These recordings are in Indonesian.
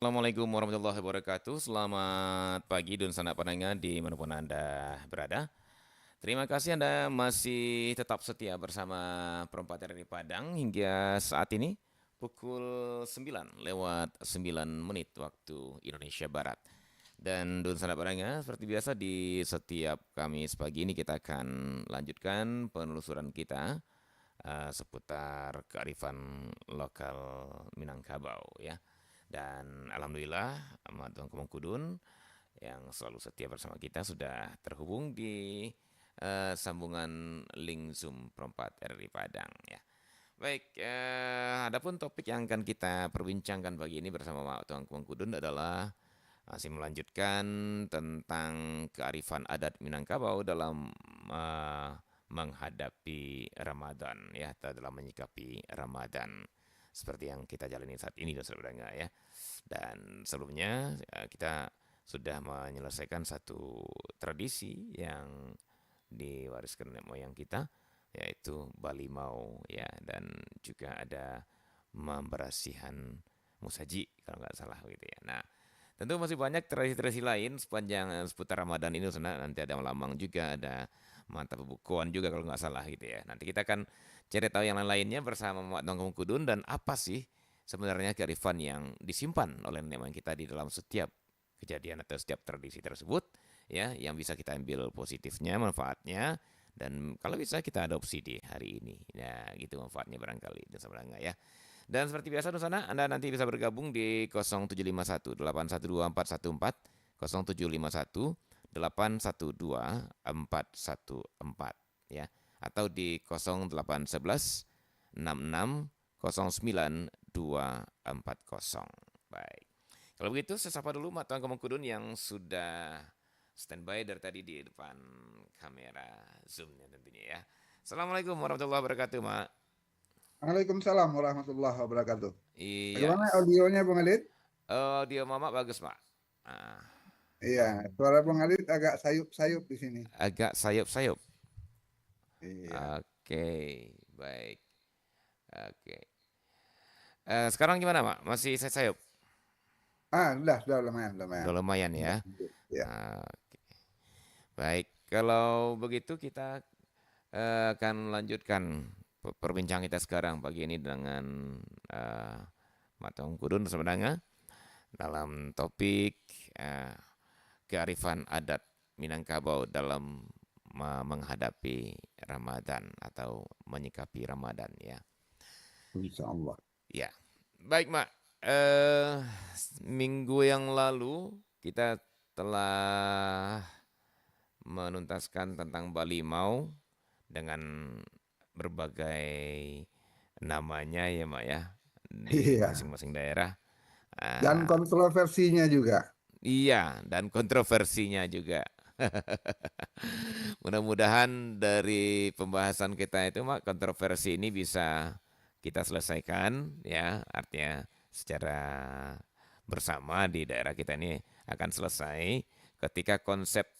Assalamualaikum warahmatullahi wabarakatuh. Selamat pagi dan sanak pendengar di manapun Anda berada. Terima kasih Anda masih tetap setia bersama Perempat RRI Padang hingga saat ini pukul 9 lewat 9 menit waktu Indonesia Barat. Dan Dun sanak pendengar, seperti biasa di setiap Kamis pagi ini kita akan lanjutkan penelusuran kita seputar kearifan lokal Minangkabau ya. Dan alhamdulillah Ahmad Tuan Kudun yang selalu setia bersama kita sudah terhubung di sambungan link Zoom Perempat RRI Padang ya. Baik, adapun topik yang akan kita perbincangkan pagi ini bersama Mak Tuan Kudun adalah masih melanjutkan tentang kearifan adat Minangkabau dalam menghadapi Ramadan ya, atau dalam menyikapi Ramadan seperti yang kita jalani saat ini saudara ya. Dan sebelumnya kita sudah menyelesaikan satu tradisi yang diwariskan nenek moyang kita, yaitu Balimau ya, dan juga ada memberasihan musaji kalau nggak salah gitu ya. Nah, tentu masih banyak tradisi-tradisi lain sepanjang seputar Ramadan ini. Nanti ada lamang juga, ada mantap bukuan juga kalau nggak salah gitu ya. Nanti kita akan cari tahu yang lain-lainnya bersama Mak Nongkrong Kudun, dan apa sih sebenarnya kearifan yang disimpan oleh nenek moyang kita di dalam setiap kejadian atau setiap tradisi tersebut ya, yang bisa kita ambil positifnya, manfaatnya, dan kalau bisa kita adopsi di hari ini. Nah, gitu manfaatnya barangkali dan sebenarnya ya. Dan seperti biasa di sana Anda nanti bisa bergabung di 0751 812 414, 0751 812 414 ya, atau di 0811 66 09 240. Baik. Kalau begitu saya sapa dulu Mak Tuan Kudun yang sudah standby dari tadi di depan kamera Zoom-nya tentunya ya. Assalamualaikum warahmatullahi wabarakatuh, Mak. Waalaikumsalam warahmatullahi wabarakatuh. Iya, Bagaimana audionya Bung Adit? dia Mama bagus, Mak. Ah, Iya, suara Bung Adit agak sayup-sayup di sini. agak sayup-sayup. Iya. Oke, baik. Oke. Sekarang gimana, Mak? Masih sayup? Sudah lumayan, lumayan. Udah lumayan Udah, ya. ya. Oke. Baik, kalau begitu kita akan lanjutkan perbincangan kita sekarang pagi ini dengan Matong Kudun sebenarnya dalam topik eh, kearifan adat Minangkabau dalam menghadapi Ramadan atau menyikapi Ramadan ya. Insya Allah. Ya, baik Mak. Eh, Minggu yang lalu kita telah menuntaskan tentang Bali Mau dengan berbagai namanya ya Mak ya, di Iya. masing-masing daerah. Dan Ah, kontroversinya juga. iya, dan kontroversinya juga. Mudah-mudahan dari pembahasan kita itu Mak, kontroversi ini bisa kita selesaikan ya, artinya secara bersama di daerah kita ini akan selesai ketika konsep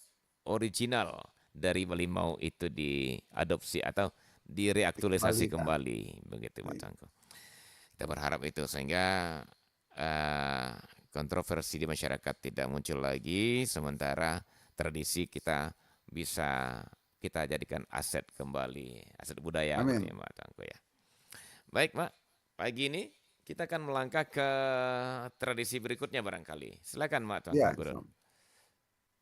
original dari Balimau itu diadopsi atau direaktualisasi Dikembalikan. kembali begitu Mas Iya. Cangko. Kita berharap itu sehingga eh, kontroversi di masyarakat tidak muncul lagi, sementara tradisi kita bisa kita jadikan aset kembali, aset budaya gitu ya Amin. Mbak Tangko ya. Baik Mbak, pagi ini kita akan melangkah ke tradisi berikutnya barangkali. Silakan Mbak Tuan Ya. Kungkurun.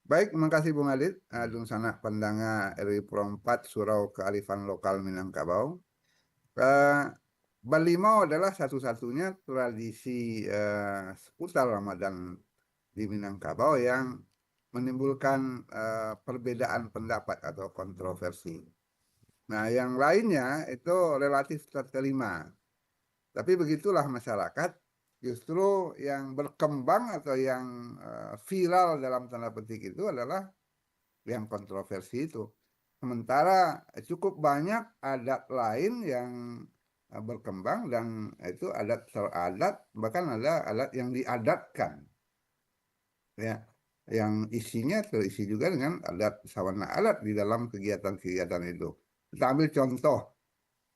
Baik, terima kasih Bung Adit. Hmm. Adung Sanak Pandanga RI Pro 4 Surau Kearifan Lokal Minangkabau. Eh, Balimau adalah satu-satunya tradisi seputar Ramadan di Minangkabau yang menimbulkan perbedaan pendapat atau kontroversi. Nah, yang lainnya itu relatif terterima. Tapi begitulah masyarakat, justru yang berkembang atau yang viral dalam tanda petik itu adalah yang kontroversi itu. Sementara cukup banyak adat lain yang berkembang dan itu adat teradat, bahkan ada adat yang diadatkan, ya, yang isinya terisi juga dengan adat sawana adat di dalam kegiatan-kegiatan itu. Kita ambil contoh,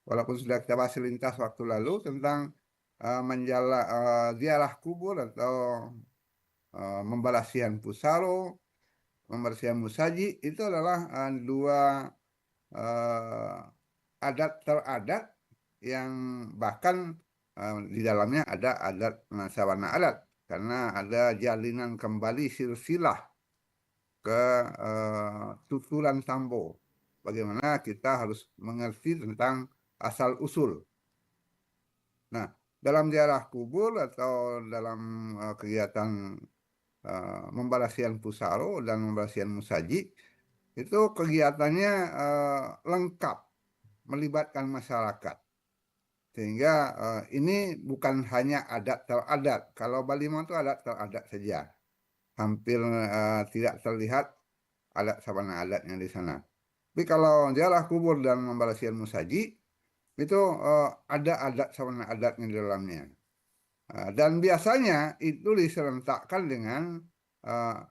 walaupun sudah kita bahas selintas waktu lalu tentang ziarah kubur atau membalasian pusaro, membalasian musaji itu adalah dua eh, adat teradat yang bahkan di dalamnya ada adat sawana adat karena ada jalinan kembali silsilah ke tutulan Sambo. Bagaimana kita harus mengerti tentang asal usul. Nah, dalam ziarah kubur atau dalam kegiatan membalasian pusaro dan membalasian musaji itu kegiatannya lengkap melibatkan masyarakat. Sehingga ini bukan hanya adat teradat. Kalau Bali itu adat teradat saja. Hampir tidak terlihat adat sabana adatnya di sana. Tapi kalau ziarah kubur dan membalasian musaji, itu ada adat sabana adatnya di dalamnya. Dan biasanya itu diserentakkan dengan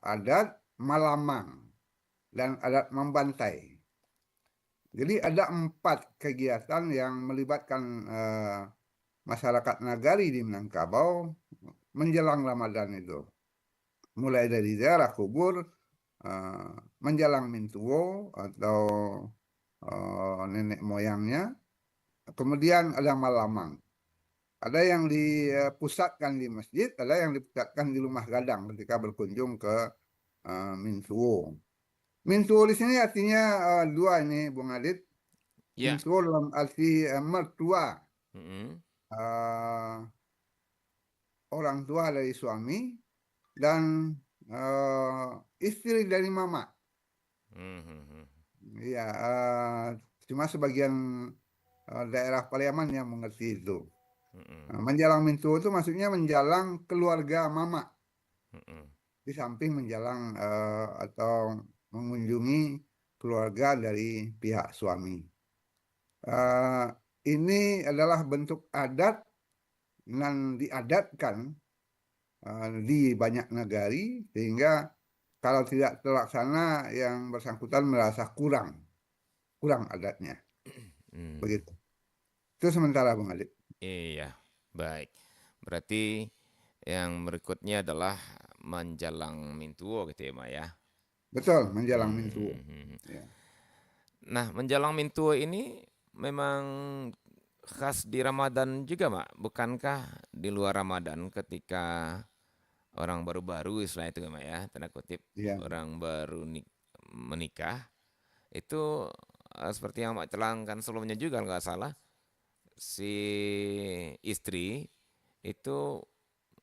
adat malamang dan adat membantai. Jadi ada 4 kegiatan yang melibatkan masyarakat Nagari di Minangkabau menjelang Ramadan itu. Mulai dari ziarah kubur, menjalang mintuo atau nenek moyangnya, kemudian ada malamang. Ada yang dipusatkan di masjid, ada yang dipusatkan di rumah gadang ketika berkunjung ke mintuo. Mintuo di sini artinya dua ini, Bung Adit. Ya. Mintuo dalam arti mertua. Mm-mm. Orang tua dari suami dan istri dari mama. Mhm. Ya, cuma sebagian daerah Pariaman yang mengerti itu. Mm-mm. Menjalang mintu itu maksudnya menjalang keluarga mama, Mm-mm. di samping menjalang atau mengunjungi keluarga dari pihak suami. Eh, ini adalah bentuk adat yang diadatkan di banyak negari sehingga kalau tidak terlaksana yang bersangkutan merasa kurang adatnya. Mm. Begitu. Itu sementara Bung Adit. Iya, baik. Berarti yang berikutnya adalah menjalang mintuo gitu ya, Mak ya. Betul, menjelang Mintu. Mhm. Ya. Nah, menjalang mintuo ini memang khas di Ramadan juga, Mak. Bukankah di luar Ramadan ketika orang baru-baru istilah itu, Mak ya, tanda kutip, Iya. orang baru menikah itu seperti yang Mak celangkan sebelumnya juga kalau nggak salah, si istri itu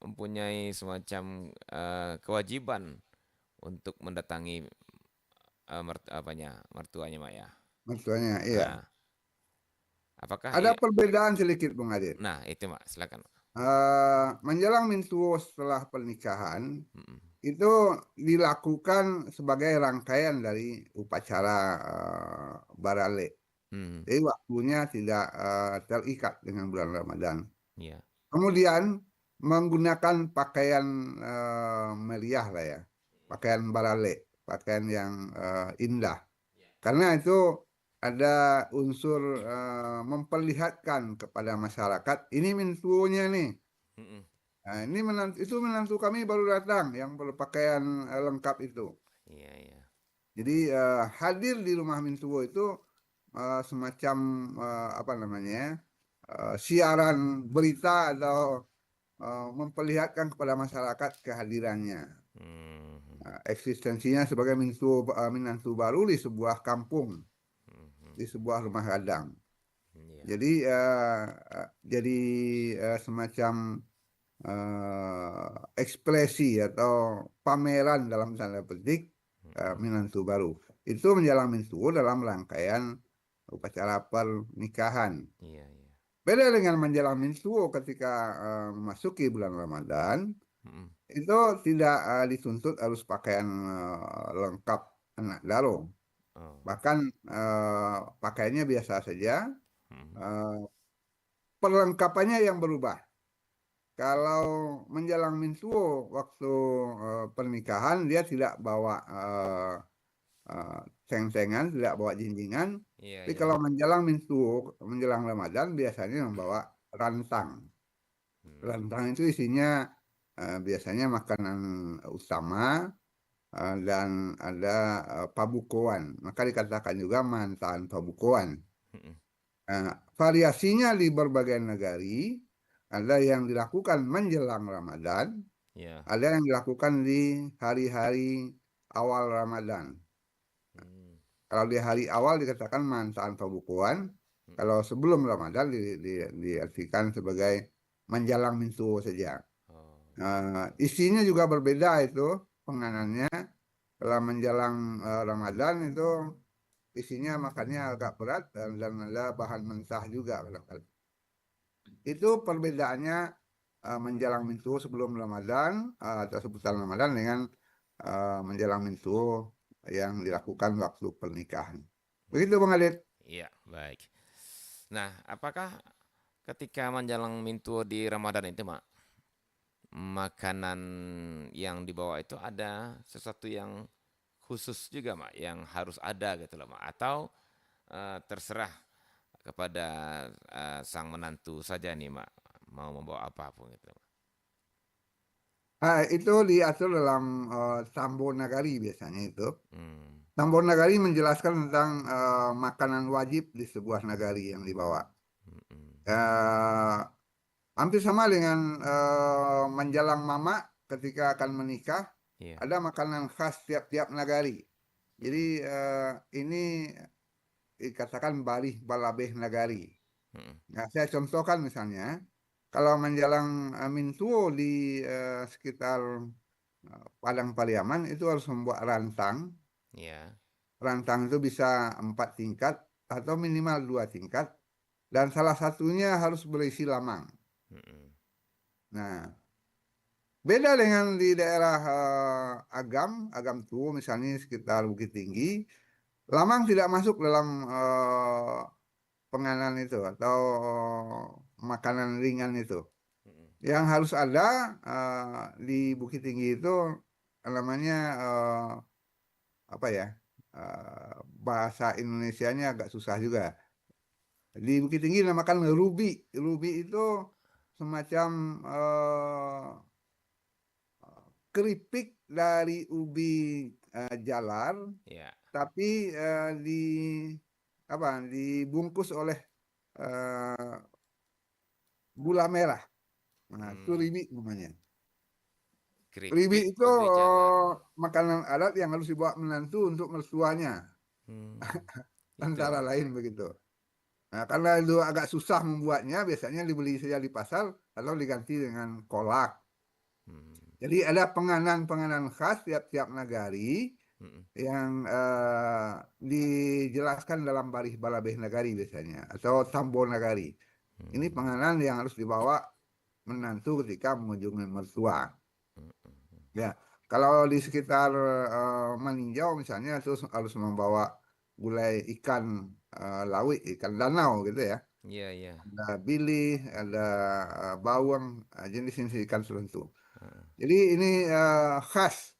mempunyai semacam kewajiban untuk mendatangi mertuanya Mak ya. Mertuanya, iya. Nah, apakah Ada perbedaan sedikit Bung Adit. nah itu Mak, silakan. Menjelang Mintu setelah pernikahan Mm-mm. itu dilakukan sebagai rangkaian dari upacara barale. Hmm, Jadi waktunya tidak terikat dengan bulan Ramadan. iya. Kemudian menggunakan pakaian meriah lah ya, pakaian barale, pakaian yang indah. Karena itu ada unsur memperlihatkan kepada masyarakat ini mintunya nih. Mm-mm. Nah, ini itu menantu kami baru datang yang berpakaian lengkap itu. Iya, iya. Jadi hadir di rumah mintuo itu semacam apa namanya ya, siaran berita atau memperlihatkan kepada masyarakat kehadirannya. Mhm. Eksistensinya sebagai minantu baru di sebuah kampung, Mhm. di sebuah rumah gadang. Iya. Jadi jadi semacam ekspresi atau pameran dalam tanda petik Mhm. minantu baru. Itu menjalang mintu dalam rangkaian upacara pernikahan. Iya, iya. Beda dengan menjelang mintu ketika memasuki bulan Ramadan, Mhm. itu tidak dituntut harus pakaian lengkap anak daro. Oh. Bahkan pakaiannya biasa saja, Mhm. eh, perlengkapannya yang berubah. Kalau menjelang mintuo waktu pernikahan dia tidak bawa ceng-cengan, tidak bawa jinjingan. Iya, Tapi iya. kalau menjelang mintuo, menjelang Ramadan biasanya membawa rantang. Rantang itu isinya biasanya makanan utama dan ada pabukuan. Maka dikatakan juga mantan pabukuan. Mm-mm. Variasinya di berbagai negari, ada yang dilakukan menjelang Ramadan, Ya. ada yang dilakukan di hari-hari awal Ramadan. Hmm. Kalau di hari awal dikatakan mantan pembukuan, Mm-mm. kalau sebelum Ramadan diartikan sebagai menjelang mintu saja. Oh. Isinya juga berbeda itu penganannya. Kalau menjelang Ramadan itu isinya makannya agak berat dan ada bahan mentah juga kadang-kadang. Itu perbedaannya menjelang mintu sebelum Ramadan atau seputar Ramadan dengan menjelang mintu yang dilakukan waktu pernikahan. Begitu Bang Adit. Iya, baik. Nah, apakah ketika menjelang mintu di Ramadan itu, Mak, makanan yang dibawa itu ada sesuatu yang khusus juga, Mak, yang harus ada gitu loh, Mak, atau terserah kepada sang menantu saja nih, Mak, mau membawa apapun gitu, Mak. Itu diatur dalam Tambor Nagari biasanya itu. Hmm. Tambor Nagari menjelaskan tentang makanan wajib di sebuah nagari yang dibawa. Mm-mm. Eh, Hampir sama dengan menjelang mama ketika akan menikah, Iya. ada makanan khas tiap-tiap nagari. Jadi ini dikatakan barih balabeh nagari. Mm-mm. Nah, saya contohkan misalnya, kalau menjelang Mintuo di sekitar Padang Pariaman itu harus membuat rantang. Iya. Rantang itu bisa 4 tingkat atau minimal 2 tingkat. Dan salah satunya harus berisi lamang. Mm-mm. Nah, beda dengan di daerah Agam Tua misalnya sekitar Bukit Tinggi, lamang tidak masuk dalam penganan itu atau makanan ringan itu. Mm-mm. Yang harus ada di Bukit Tinggi itu namanya apa ya? Bahasa Indonesianya agak susah juga. Di Bukit Tinggi namakan ruby. Ruby itu semacam keripik dari ubi jalar, Iya. tapi di apa? Dibungkus oleh eh, gula merah. Nah, itu Hmm. ribi namanya. Ribi Keripik itu ubi jalar. makanan adat yang harus dibawa menantu untuk mertuanya, Hmm. antara Itu. lain begitu. Nah, karena itu agak susah membuatnya, biasanya dibeli saja di pasar atau diganti dengan kolak. Hmm. Jadi ada penganan-penganan khas tiap-tiap nagari Mm-mm. yang dijelaskan dalam Barih Balabeh Nagari biasanya atau Tambo Nagari. Ini Hmm. penganan yang harus dibawa menantu ketika mengunjungi mertua. Mm-mm. Ya, kalau di sekitar Maninjau misalnya terus harus membawa gulai ikan laut, ikan danau gitu ya. Iya, iya. Ada bilih, ada bawang, jenis-jenis ikan tertentu. Heeh. Jadi ini khas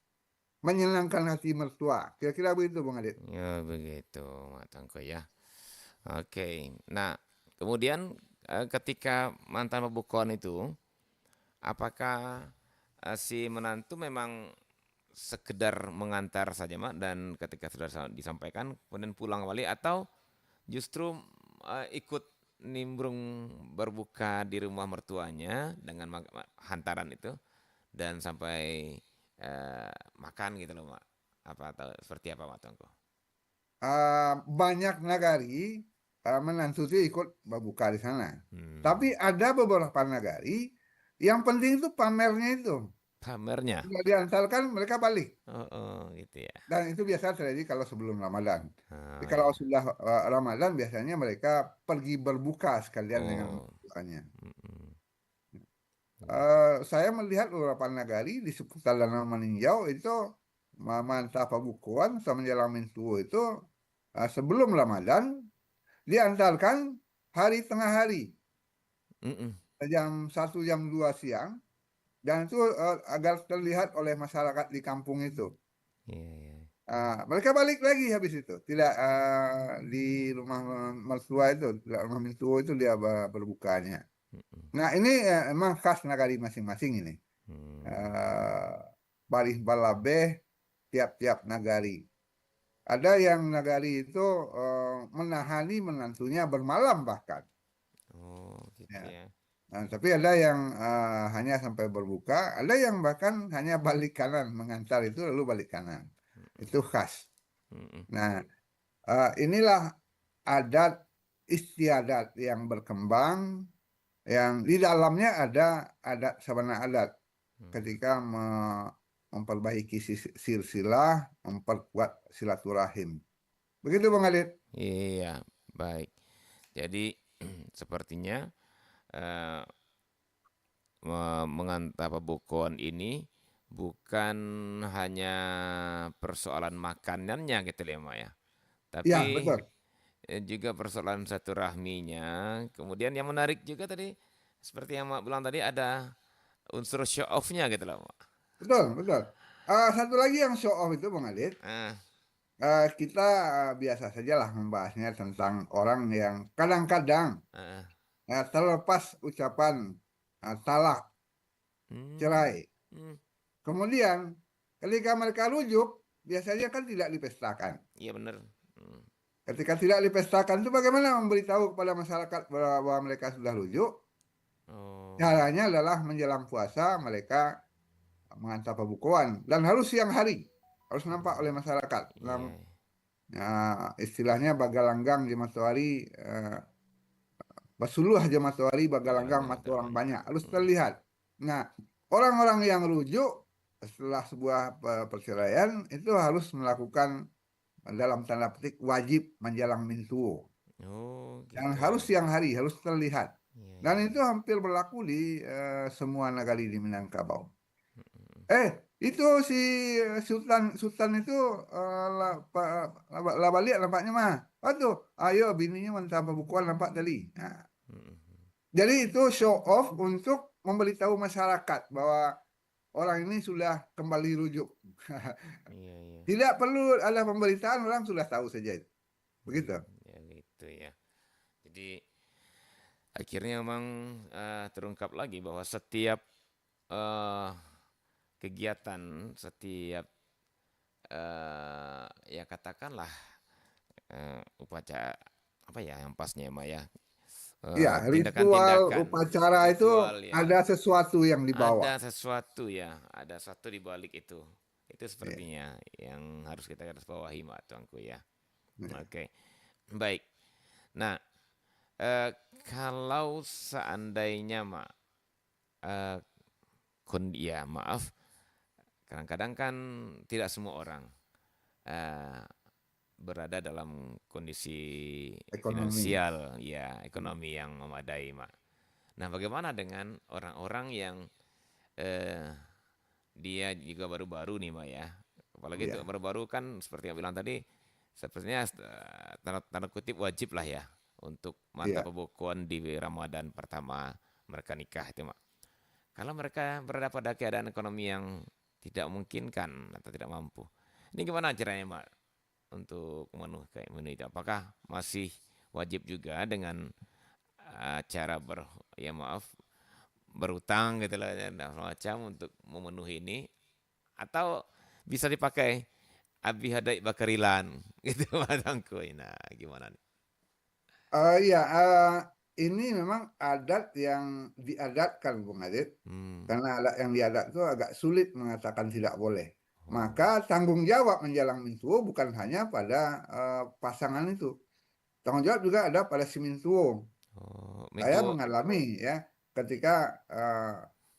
menyenangkan hati mertua. Kira-kira begitu Bang Adit. Ya begitu, Mak Tangko ya. Oke. Nah, kemudian ketika mantan pembukuan itu, apakah si menantu memang sekedar mengantar saja, Mak, dan ketika sudah disampaikan kemudian pulang kembali atau justru ikut nimbrung berbuka di rumah mertuanya dengan hantaran itu dan sampai makan gitu loh, Mak. Apa atau seperti apa, Mak Tangko? Banyak nagari menantu itu ikut berbuka di sana. Tapi Hmm. ada beberapa nagari yang penting itu pamernya itu. Pamernya. Sudah diantarkan mereka balik. Oh, oh, gitu ya. Dan itu biasa terjadi kalau sebelum Ramadan. Tapi Oh kalau ya. sudah Ramadan biasanya mereka pergi berbuka sekalian dengan Oh. bukanya. Mm-mm. Gitu. Saya melihat beberapa nagari di seputar Danau Meninjau itu mantap pabukuan sama menjelang Mintuo itu sebelum Ramadan diantarkan hari tengah hari Mm-mm. jam 1 jam 2 siang dan itu agar terlihat oleh masyarakat di kampung itu. Iya, iya. Mereka balik lagi habis itu, tidak di rumah mertua itu, tidak rumah Mintuo itu dia berbukanya. Mm-mm. Nah ini emang khas nagari masing-masing ini. Hmm. Eh, Baris Balabe tiap-tiap nagari. Ada yang nagari itu menahani menantunya bermalam bahkan. Oh, gitu Ya. ya. Nah, tapi ada yang hanya sampai berbuka, ada yang bahkan hanya balik kanan, mengantar itu lalu balik kanan. Mm-mm. Itu khas. Mm-mm. Nah, inilah adat istiadat yang berkembang, yang di dalamnya ada adat sabana adat Mm-mm. ketika memperbaiki silsilah, memperkuat silaturahim. Begitu Bang Adit. Iya, baik. Jadi sepertinya eh, mengantap bukuan ini bukan hanya persoalan makanannya gitu ya, Mak ya. Ya, Tapi betul. juga persoalan satu rahminya. Kemudian yang menarik juga tadi seperti yang Mak bilang tadi ada unsur show off-nya gitu loh, Mak. Betul, betul. Satu lagi yang show off itu Bang Adit, Ah, kita biasa sajalah membahasnya tentang orang yang kadang-kadang ah, terlepas ucapan talak, hmm, cerai. hmm, Kemudian ketika mereka rujuk, biasanya kan tidak dipestakan. iya bener. Hmm. Ketika tidak dipestakan itu bagaimana memberitahu kepada masyarakat bahwa mereka sudah rujuk? Oh, Caranya adalah menjelang puasa mereka mengantar pembukuan dan harus siang hari, harus nampak oleh masyarakat. iya. Istilahnya bagalanggang di matahari, basuluh aja matahari, bagalanggang Bagalangga mata mata orang banyak. banyak, harus Hmm. terlihat. Nah, orang-orang yang rujuk setelah sebuah perceraian itu harus melakukan dalam tanda petik wajib menjalang mintuo. Oh, Yang gitu harus ya. siang hari, harus terlihat. Iya, Dan iya, itu iya. hampir berlaku di semua nagari di Minangkabau. Mm-mm. Itu si Sultan Sultan itu lah balik nampaknya mah. Aduh, ayo bininya mentah pembukuan nampak tadi. Nah, Mm-mm. jadi itu show off untuk memberitahu masyarakat bahwa orang ini sudah kembali rujuk. Iya, iya. Tidak perlu ada pemberitaan, orang sudah tahu saja itu. Begitu. Ya gitu ya. Jadi akhirnya memang terungkap lagi bahwa setiap eh, kegiatan, setiap ya katakanlah upacara apa ya yang pasnya Mak ya, Ya, ritual tindakan-tindakan, upacara itu ritual ya, ada sesuatu yang dibawa. ada sesuatu ya, ada satu di balik itu. Itu Ya. sepertinya yang harus kita garis bawahi Mak Tuanku ya. Ya. Oke, baik. Nah, eh, kalau seandainya Mak, eh, ya maaf, kadang-kadang kan tidak semua orang eh, berada dalam kondisi Ekonomi. finansial, ya ekonomi yang memadai, Mak. Nah, bagaimana dengan orang-orang yang eh, dia juga baru-baru nih, Mak ya? Apalagi itu Ya. baru-baru kan seperti yang bilang tadi, sepertinya tanda, tanda kutip wajib lah ya untuk mantap Ya. pembukuan di Ramadan pertama mereka nikah itu, Mak. Kalau mereka berada pada keadaan ekonomi yang tidak memungkinkan atau tidak mampu, ini gimana caranya, Mak, untuk memenuhi itu? Apakah masih wajib juga dengan cara ya maaf berutang gitu lah dan macam untuk memenuhi ini, atau bisa dipakai abi hadai bakarilan gitu matangku. Nah, gimana nih? Ya, ini memang adat yang diadatkan, Bung Adit. Hmm. Karena adat yang diadat itu agak sulit mengatakan tidak boleh. Maka Oh, tanggung jawab menjalang mintuo bukan hanya pada pasangan itu. Tanggung jawab juga ada pada si mintuo. oh, Saya mintu. mengalami ya, ketika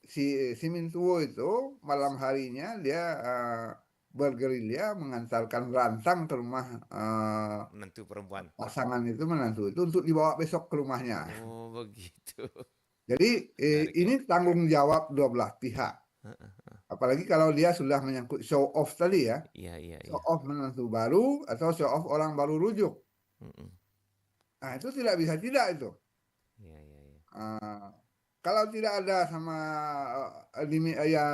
si si mintuo itu malam harinya dia bergerilya mengantarkan rantang ke rumah Menentu perempuan. pasangan itu menantu itu untuk dibawa besok ke rumahnya. Oh, begitu. Jadi Menarik ya, ini Mak. tanggung jawab dua belah pihak. Apalagi kalau dia sudah menyangkut show off tadi ya, Iya, iya, show iya. off menantu baru atau show off orang baru rujuk. Mm-mm. Nah itu tidak bisa tidak itu. Iya, iya, iya. Eh, Kalau tidak ada sama ya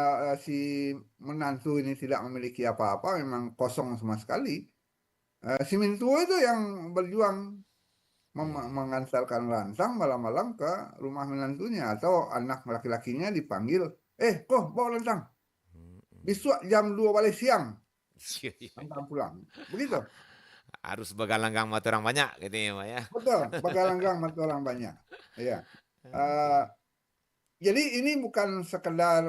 si menantu ini tidak memiliki apa-apa, memang kosong sama sekali. Si mintuo itu yang berjuang Iya. mengantarkan Lantang malam-malam ke rumah menantunya atau anak laki-lakinya dipanggil, kok bawa Lantang, Mm-mm. besok jam 2 balik siang, Iya, iya. Lantang pulang. Begitu. Harus begalanggang mata orang banyak gitu ya, Mak ya. Betul, Bagalanggang mata orang banyak. Iya. Eh, Oke. jadi ini bukan sekedar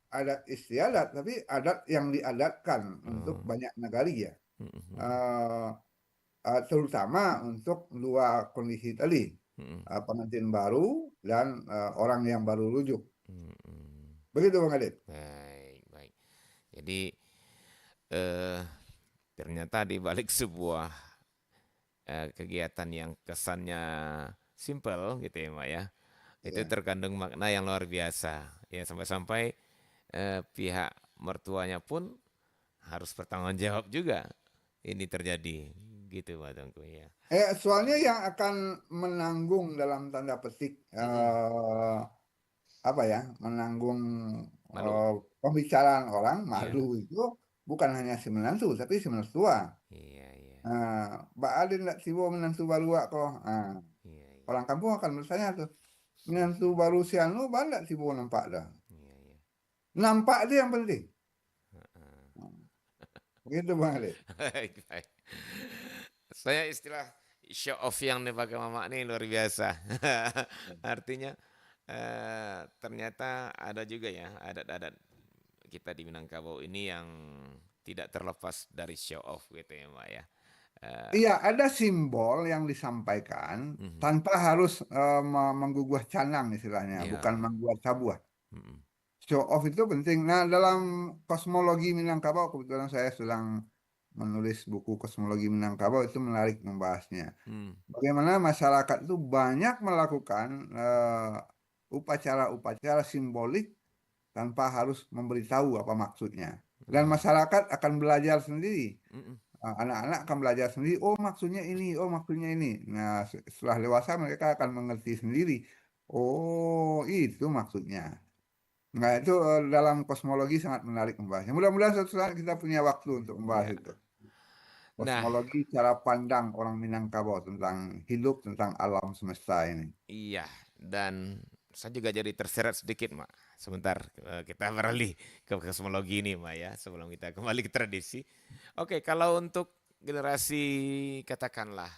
adat istiadat, tapi adat yang diadatkan untuk Oh. banyak negari ya. Mm-mm. Eh, Terutama untuk dua kondisi tadi, Mm-mm. pengantin baru dan orang yang baru rujuk. Mm-mm. Begitu Bang Adit. Baik, baik. Jadi eh ternyata di balik sebuah kegiatan yang kesannya simple gitu ya, Mak ya. Itu Ya. terkandung makna yang luar biasa. Ya sampai-sampai pihak mertuanya pun harus bertanggung jawab juga ini terjadi gitu Pak Tengku ya. Soalnya yang akan menanggung dalam tanda petik Mm-mm. apa ya, menanggung Malu. eh, pembicaraan orang Iya. malu itu bukan hanya si menantu, tapi si mertua. Iya, iya. Mbak Adin nggak tiba menantu baru wak kok. Iya, iya. Orang kampung akan bertanya tuh, menantu baru si Anu, nggak tiba nampak dah. Iya, iya. Nampak itu yang penting. Heeh. Nah, begitu Bang Adit. Baik, baik. Saya istilah show off yang dipakai mama ini luar biasa. Artinya ternyata ada juga ya adat-adat kita di Minangkabau ini yang tidak terlepas dari show off gitu ya, Mbak ya. Eh, Iya, ada simbol yang disampaikan mhm. tanpa harus menggugah canang istilahnya, bukan Iya. membuat tabuh. Mhm. Show off itu penting. Nah, dalam kosmologi Minangkabau, kebetulan saya sedang menulis buku kosmologi Minangkabau, itu menarik membahasnya. Hmm. Bagaimana masyarakat itu banyak melakukan upacara-upacara simbolik tanpa harus memberitahu apa maksudnya. Dan Ah. masyarakat akan belajar sendiri. Mhm. Anak-anak akan belajar sendiri, oh maksudnya ini, oh maksudnya ini. Nah, setelah dewasa mereka akan mengerti sendiri. Oh, itu maksudnya. Nah, itu dalam kosmologi sangat menarik membahasnya. Mudah-mudahan suatu saat kita punya waktu untuk membahas Iya. itu. Nah, Kosmologi cara pandang orang Minangkabau tentang hidup, tentang alam semesta ini. iya, dan saya juga jadi terseret sedikit, Mak. Sebentar, kita beralih ke kosmologi ini, Mak ya, sebelum kita kembali ke tradisi. Oke, kalau untuk generasi katakanlah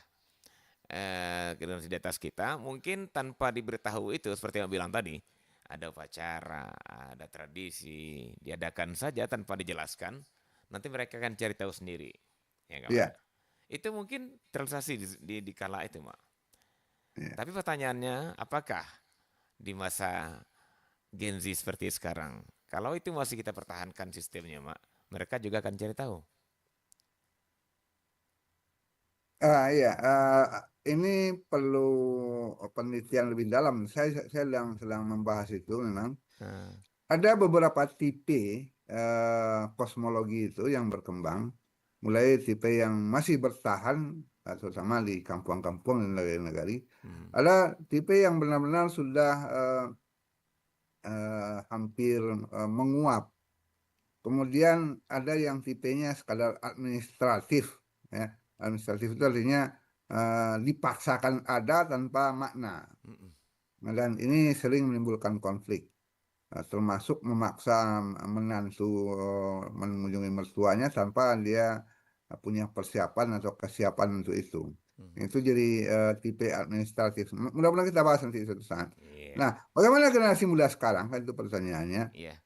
generasi di atas kita, mungkin tanpa diberitahu itu seperti yang bilang tadi, ada upacara, ada tradisi, diadakan saja tanpa dijelaskan, nanti mereka akan cari tahu sendiri, ya kan, Mak? Ya, Itu mungkin terrealisasi di kala itu, Mak. ya. Tapi pertanyaannya, apakah di masa Gen Z seperti sekarang, kalau itu masih kita pertahankan sistemnya, Mak, mereka juga akan cari tahu. Iya, ini perlu penelitian lebih dalam. Saya sedang membahas itu memang. Nah. Ada beberapa tipe kosmologi itu yang berkembang, mulai tipe yang masih bertahan, terutama di kampung-kampung dan negara-negara. Hmm. Ada tipe yang benar-benar sudah hampir menguap. Kemudian ada yang tipenya sekadar administratif, ya. Administratif itu artinya dipaksakan ada tanpa makna. Mm-mm. Nah, dan ini sering menimbulkan konflik. Termasuk memaksa menantu mengunjungi mertuanya tanpa dia punya persiapan atau kesiapan untuk itu. Mhm. Itu jadi tipe administratif. Mudah-mudahan kita bahas nanti suatu saat. Iya, Nah, bagaimana generasi muda sekarang? Kan itu pertanyaannya. iya.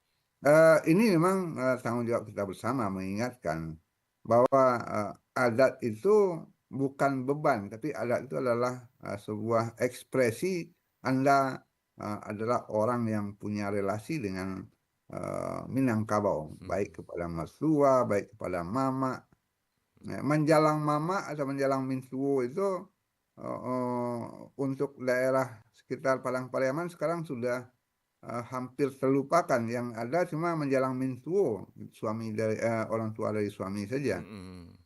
Ini memang tanggung jawab kita bersama mengingatkan bahwa adat itu bukan beban, tapi adat itu adalah sebuah ekspresi Anda adalah orang yang punya relasi dengan Minangkabau, baik Mhm. kepada mertua, baik kepada mama. Nah, menjalang mama atau menjalang minsuwo itu untuk daerah sekitar Padang Pariaman sekarang sudah hampir terlupakan. Yang ada cuma menjalang minsuwo, suami dari orang tua dari suami saja. Mhm.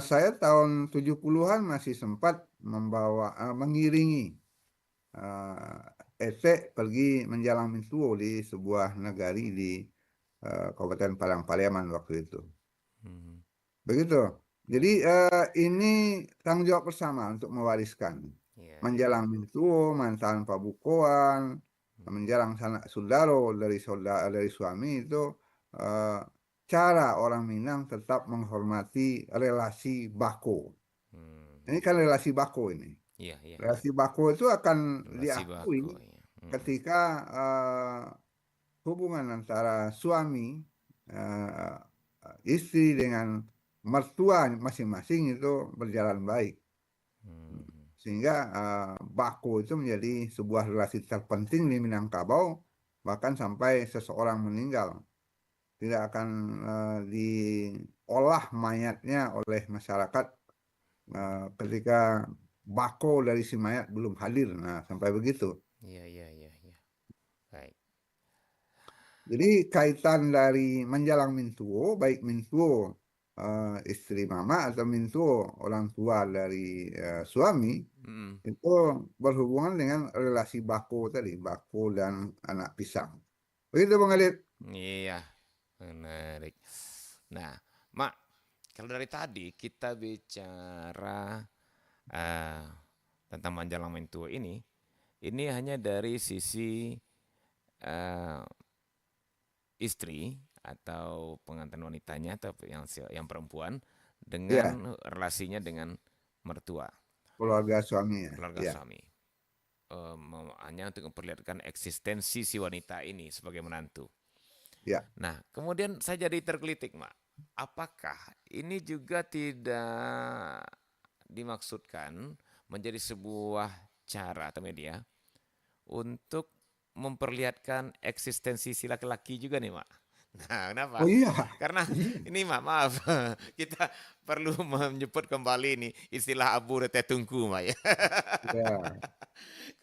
Saya tahun 70-an masih sempat mengiringi Ete pergi menjalang minsuwo di sebuah negari di Kabupaten Padang Pariaman waktu itu. Mhm. Begitu. Jadi ini tanggung jawab bersama untuk mewariskan. Iya, iya. Menjalang mintuo, mantan pabukuan, menjalang sanak saudaro dari suami itu eh, cara orang Minang tetap menghormati relasi bako. Hmm. Ini kan relasi bako ini. Iya, iya. Relasi bako itu akan Relasi diakui bako ya. ketika hubungan antara suami, eh, istri dengan mertua masing-masing itu berjalan baik. Hmm. Sehingga bako itu menjadi sebuah relasi terpenting di Minangkabau, bahkan sampai seseorang meninggal. Tidak akan diolah mayatnya oleh masyarakat ketika bako dari si mayat belum hadir. Nah, sampai begitu. Iya, iya, iya, iya. Baik. Jadi kaitan dari menjalang mintuo, baik mintuo istri mama atau mintuo orang tua dari suami, Mm. itu berhubungan dengan relasi bako tadi, bako dan anak pisang. Begitu Bang Adit. Iya, menarik. Nah, Mak, kalau dari tadi kita bicara eh, tentang Manjalang Mentua ini hanya dari sisi eh, istri atau pengantin wanitanya atau yang perempuan Ya, dengan relasinya dengan mertua, keluarga suami ya. keluarga Ya, suami. Hanya untuk memperlihatkan eksistensi si wanita ini sebagai menantu. ya. Nah, kemudian saya jadi tergelitik, Mak. Apakah ini juga tidak dimaksudkan menjadi sebuah cara atau media untuk memperlihatkan eksistensi si laki-laki juga nih, Mak? Nah, kenapa? Oh iya. Karena ini, Mak, maaf, kita perlu menyebut kembali nih istilah abu rete tungku, Mak ya. Ya,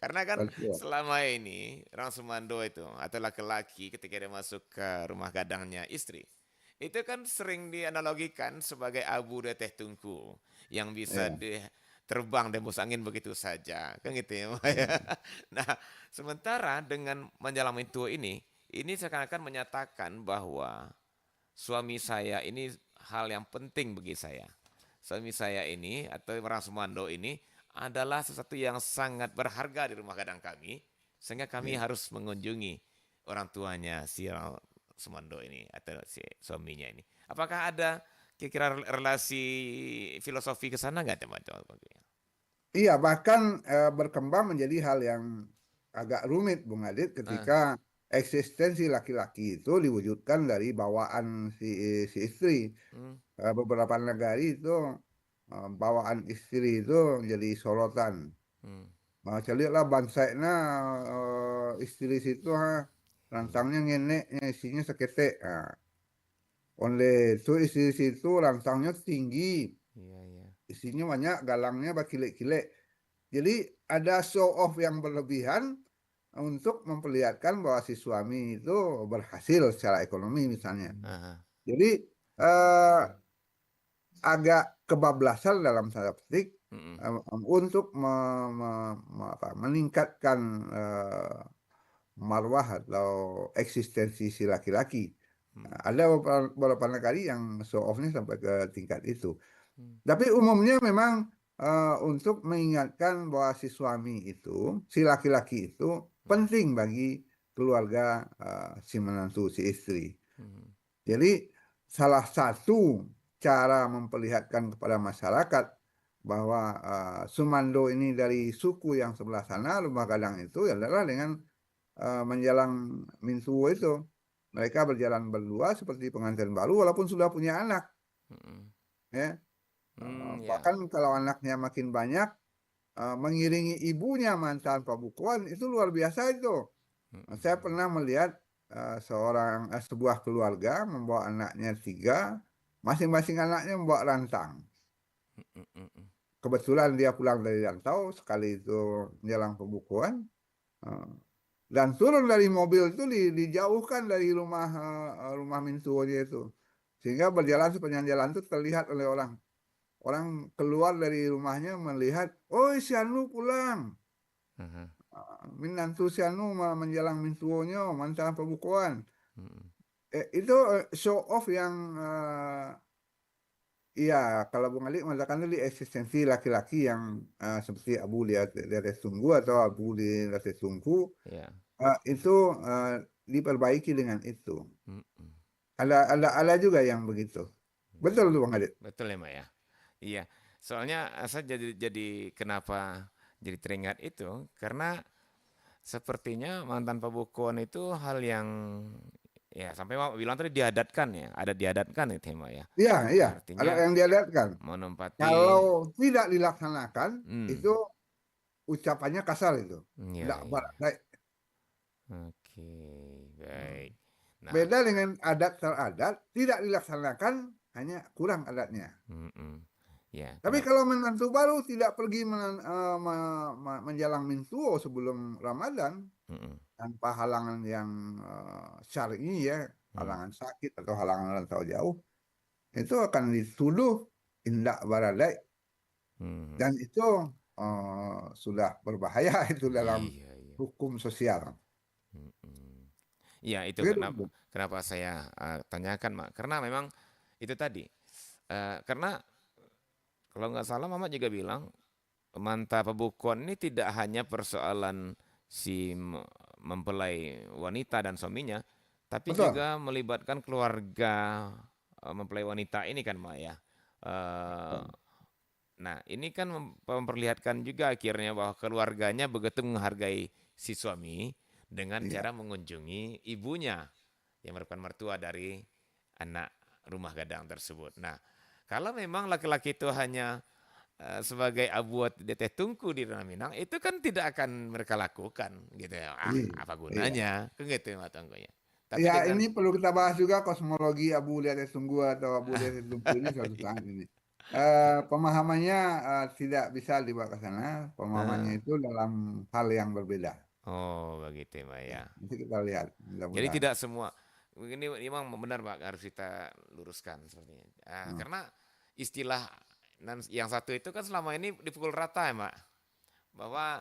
Karena kan betul. selama ini orang Sumando itu atau laki-laki ketika dia masuk ke rumah gadangnya istri, itu kan sering dianalogikan sebagai abu di teh tungku yang bisa Ya, terbang tembus angin begitu saja, kan gitu ya, Mak ya. ya. Nah, sementara dengan menjalani tua ini seakan-akan menyatakan bahwa suami saya ini hal yang penting bagi saya. Suami saya ini atau orang Sumando ini adalah sesuatu yang sangat berharga di rumah gadang kami, sehingga kami Ya. harus mengunjungi orang tuanya si orang Sumando ini atau si suaminya ini. Apakah ada kira-kira relasi filosofi ke sana nggak teman-teman? Iya, bahkan berkembang menjadi hal yang agak rumit, Bung Adit, Ah, ketika eksistensi laki-laki itu diwujudkan dari bawaan si istri. hmm, Beberapa negara itu bawaan istri itu jadi sorotan. hmm, Saya lihatlah bansaiknya istri situ ha, hmm, rantangnya ngeneknya isinya seketek. Nah, oleh itu istri situ rantangnya tinggi, iya iya. isinya banyak, galangnya bakilek-kilek. Jadi ada show off yang berlebihan untuk memperlihatkan bahwa si suami itu berhasil secara ekonomi misalnya. Ah, Jadi eh, agak kebablasan dalam tanda petik mm, untuk meningkatkan marwah atau eksistensi si laki-laki. mm, Nah, ada beberapa negara yang show off-nya sampai ke tingkat itu. mm, Tapi umumnya memang untuk mengingatkan bahwa si suami itu, si laki-laki itu mm, penting bagi keluarga si menantu, si istri. mm, Jadi salah satu cara memperlihatkan kepada masyarakat bahwa Sumando ini dari suku yang sebelah sana, Lumah Gadang itu adalah dengan menjalang Minsuwo itu. Mereka berjalan berdua seperti pengantin baru walaupun sudah punya anak. mm, Ya. ya. Bahkan kalau anaknya makin banyak, mengiringi ibunya mantan pabukuan itu luar biasa itu. Mm, Saya mm, pernah melihat sebuah keluarga membawa anaknya tiga, masing-masing anaknya membawa rantang. mm, mm, mm, mm. Kebetulan dia pulang dari rantau, sekali itu menjelang pembukuan, eh, dan turun dari mobil itu dijauhkan dari rumah mintuonya itu. Sehingga berjalan sepanjang jalan itu terlihat oleh orang. Orang keluar dari rumahnya melihat, oh si Anu pulang. Aha, Minantu si Anu menjelang mintuonya, mantan pembukuan. mm, Itu show off yang Iya, kalau Bung Ali mengatakan tadi eksistensi laki-laki yang seperti Abu di atas tunggu atau Abu di atas tungku Ya. itu diperbaiki dengan itu. Mm-mm. Ada juga yang begitu. Betul tuh Bang Adit. Betul ya, Mak ya. Iya. Soalnya saya jadi kenapa jadi teringat itu karena sepertinya mantan pembukuan itu hal yang ya sampai Mak bilang tadi diadatkan ya, ada diadatkan itu ya, Mak ya. Iya, iya. Ada Artinya yang diadatkan. menempati Kalau tidak dilaksanakan, hmm, itu ucapannya kasar itu. iya Tidak iya. baik. Oke, baik. Nah, Beda dengan adat teradat, tidak dilaksanakan, hanya kurang adatnya. mm-mm. Ya, Tapi kenapa? kalau menantu baru tidak pergi menjalang mintuo sebelum Ramadan, Mm-mm, tanpa halangan yang syar'i ya, mm, halangan sakit atau halangan rantau jauh, itu akan dituduh indak baradai mm. dan itu sudah berbahaya itu dalam Iya iya. hukum sosial. Mm-mm. Iya itu Begitu, kenapa Bu. kenapa saya tanyakan Mak, karena memang itu tadi. Karena kalau nggak salah Mama juga bilang manta pembukuan ini tidak hanya persoalan si mempelai wanita dan suaminya, tapi Betul. juga melibatkan keluarga mempelai wanita ini kan Mak ya. Eh, Betul. Nah, ini kan memperlihatkan juga akhirnya bahwa keluarganya begitu menghargai si suami dengan Iya. cara mengunjungi ibunya yang merupakan mertua dari anak rumah gadang tersebut. Nah, kalau memang laki-laki itu hanya sebagai abuat teteh tungku di Tanah Minang, itu kan tidak akan mereka lakukan gitu ya. Ah, Iya. apa Iya. gunanya? Kan gitu ya tangguhnya. Tapi Ya, dengan ini perlu kita bahas juga kosmologi Abu Liates Tunggu atau Abu Liates Tunggu ini suatu saat ini. Pemahamannya tidak bisa dibawa ke sana. Pemahamannya eh, itu dalam hal yang berbeda. oh begitu Mbak Ya, ya. nanti kita lihat, Jadi mudah-mudahan. tidak semua ini memang benar Pak harus kita luruskan sepertinya. Hmm. Karena istilah yang satu itu kan selama ini dipukul rata ya Pak. Bahwa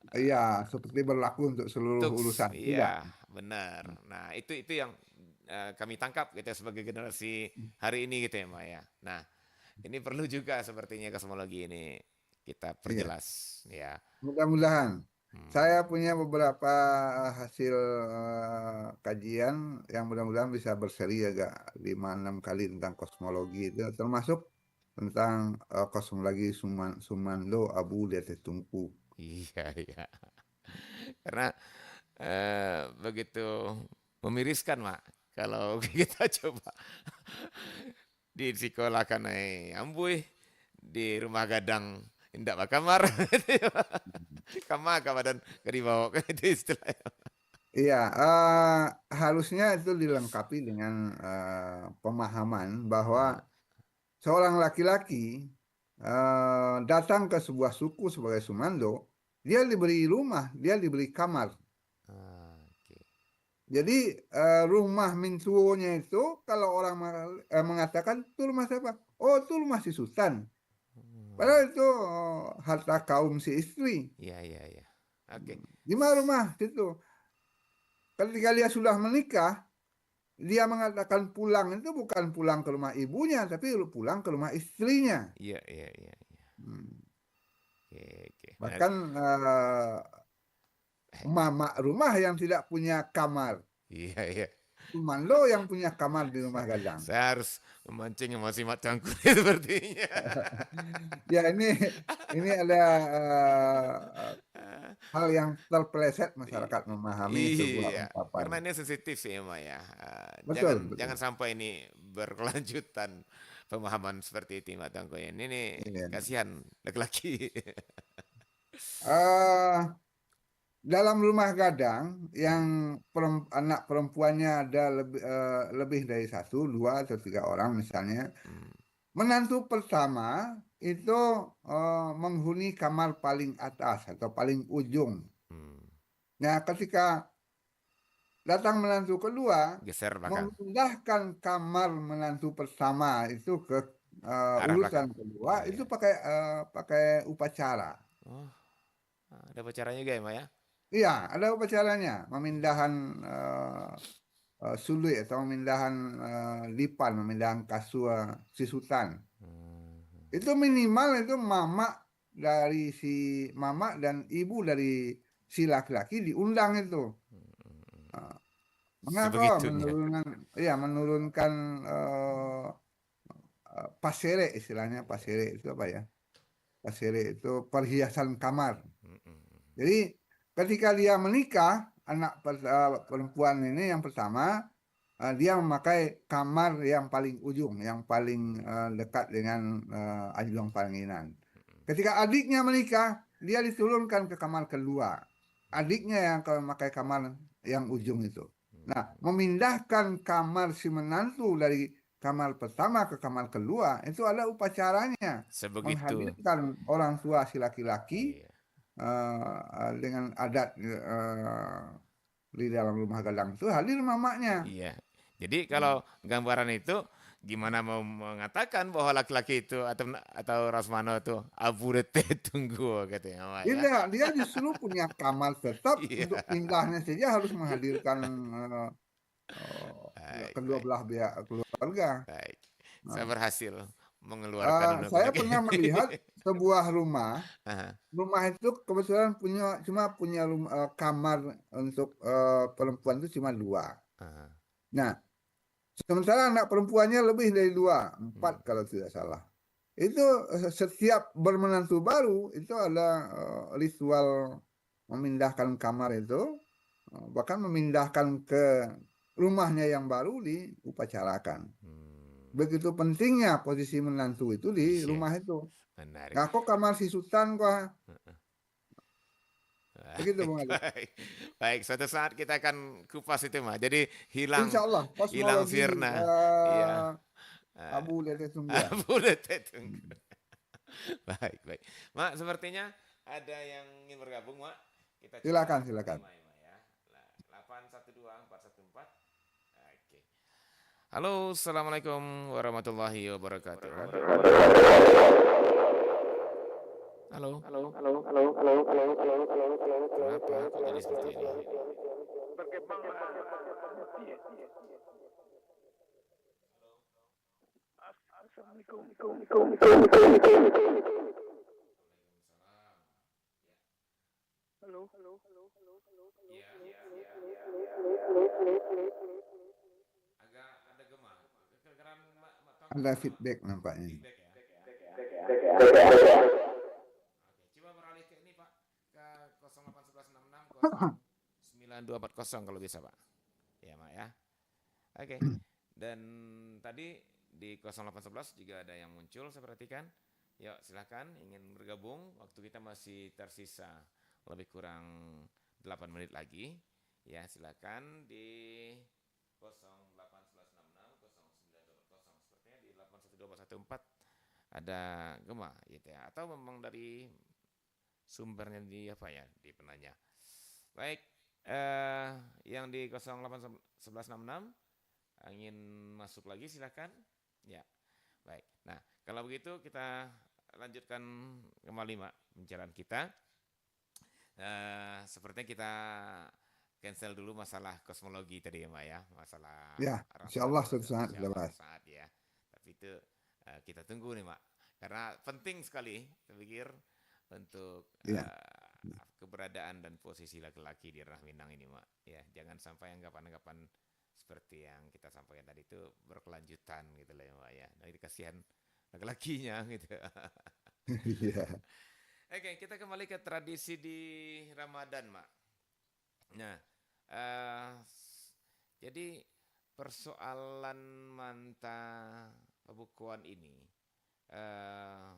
Iya, seperti berlaku untuk seluruh untuk urusan. Tidak. iya benar. Nah itu yang kami tangkap gitu ya, sebagai generasi hari ini gitu ya Pak ya. Nah ini perlu juga sepertinya kosmologi ini kita Iya, perjelas ya. mudah-mudahan. Saya Hmm. punya beberapa hasil kajian yang mudah-mudahan bisa berseri agak 5-6 kali tentang kosmologi itu, termasuk tentang kosmologi Sumando Abu Detetumpu. Iya iya. Karena begitu memiriskan, Mak. Kalau kita coba di sekolah kan ambui di rumah gadang indak kamar kamar kamar dan gak dibawa kan itu istilahnya. Iya, harusnya itu dilengkapi dengan pemahaman bahwa Ah, seorang laki-laki datang ke sebuah suku sebagai Sumando, dia diberi rumah, dia diberi kamar. oke. Jadi rumah mintuonya itu kalau orang mengatakan itu rumah siapa? Oh itu rumah si Sultan. Hmm, Padahal itu harta kaum si istri. iya iya iya. Oke. Di mana rumah situ? Ketika dia sudah menikah, dia mengatakan pulang itu bukan pulang ke rumah ibunya, tapi pulang ke rumah istrinya. Iya iya iya iya. Hmm. Oke oke. Nah, Bahkan mama rumah yang tidak punya kamar. iya iya. Kumando yang punya kamar di rumah gadang. Saya harus memancing emosi Mak Cangkul sepertinya. Ya ini ada hal yang terpeleset masyarakat memahami sebuah Iya, ungkapan. karena ini sensitif sih Emma ya. Jangan Betul, jangan betul. sampai ini berkelanjutan pemahaman seperti itu Mbak Tangkoyan. Ini Iya. kasihan laki-laki. Eh, dalam rumah gadang yang anak perempuannya ada lebih dari satu, dua atau tiga orang misalnya, Hmm, menantu pertama itu menghuni kamar paling atas atau paling ujung. hmm. Nah, ketika datang menantu kedua, Geser belakang, memindahkan kamar menantu pertama itu ke arah urutan belakang. kedua Iya, itu iya. pakai upacara. Oh, ada pacaranya juga ya Mbak ya? Iya, ada upacaranya, memindahan sului atau memindahan lipan, memindahan kasur si sultan. Itu minimal itu mama dari si mama dan ibu dari si laki-laki diundang itu. Nah, mengapa Sebegitunya. menurunkan pasere, istilahnya pasere itu apa ya? Pasere itu perhiasan kamar. Jadi ketika dia menikah, perempuan ini yang pertama, dia memakai kamar yang paling ujung, yang paling dekat dengan ajang pelangginan. Ketika adiknya menikah, dia diturunkan ke kamar kedua. Adiknya yang memakai kamar yang ujung itu. Nah, memindahkan kamar si menantu dari kamar pertama ke kamar kedua itu adalah upacaranya, Sebegitu. menghadirkan orang tua si laki-laki Iya. dengan adat di dalam rumah gadang itu hadir mamanya. Iya. Jadi kalau gambaran itu gimana mau mengatakan bahwa laki-laki itu atau Rasmano itu aburete tunggu katanya Mak, ya. Tidak, dia justru punya kamar tetap Iya. untuk pindahnya saja harus menghadirkan Baik, kedua baik, belah pihak keluarga. baik. Saya Nah, berhasil mengeluarkan saya unek-unek pernah ini. melihat sebuah rumah. Aha, Rumah itu kebetulan cuma punya kamar untuk perempuan itu cuma dua. aha. Nah, sementara anak perempuannya lebih dari dua, Hmm. 4 kalau tidak salah. Itu setiap bermenantu baru itu ada ritual memindahkan kamar itu, bahkan memindahkan ke rumahnya yang baru diupacarakan. Hmm. Begitu pentingnya posisi menantu itu di Iya, rumah itu. menarik. Nah, kok kamar si Sultan kok begitu Baik, Bung Ali? baik. Baik, suatu saat kita akan kupas itu mah. Jadi Insya hilang Allah hilang kosmologi sirna. Iya. Eh, Abu Lele Sungguhan. boleh teh tunggu. Baik, baik. Mak, sepertinya ada yang ingin bergabung, Mak. Kita coba Silakan, silakan. terima ya, Mak ya. 812414. Oke. Halo, Assalamualaikum warahmatullahi wabarakatuh. Halo. Kenapa kok jadi seperti ini? Iya, iya, iya, iya, iya, iya. Agak ada gema. Kedengaran Ada feedback nampaknya. feedback ya. Oke, coba beralih ke ini Pak, ke 081166 kalau bisa Pak. Ya Mak ya. Oke. Dan tadi di 0811 juga ada yang muncul saya perhatikan. Yuk silahkan ingin bergabung. Waktu kita masih tersisa lebih kurang 8 menit lagi. Ya silakan di 0811660920. Sepertinya di 812414 ada gema gitu ya. Atau memang dari sumbernya di apa ya di penanya. Baik, yang di 081166 ingin masuk lagi silakan. Ya, baik. Nah, kalau begitu kita lanjutkan kembali Mak pembicaraan kita. Sepertinya kita cancel dulu masalah kosmologi tadi ya Mak ya, masalah Ya, insya Allah Rasmano suatu dan saat insya sudah Allah bahas. suatu saat ya. Tapi itu kita tunggu nih Mak, karena penting sekali saya pikir untuk Ya, keberadaan dan posisi laki-laki di Ranah Minang ini Mak. Ya, jangan sampai anggapan-anggapan seperti yang kita sampaikan tadi itu berkelanjutan gitu loh ya Mak ya. Nah, ini kasihan laki-lakinya gitu. iya. Oke, kita kembali ke tradisi di Ramadan, Mak. Nah, eh, jadi persoalan manta pembukuan ini eh,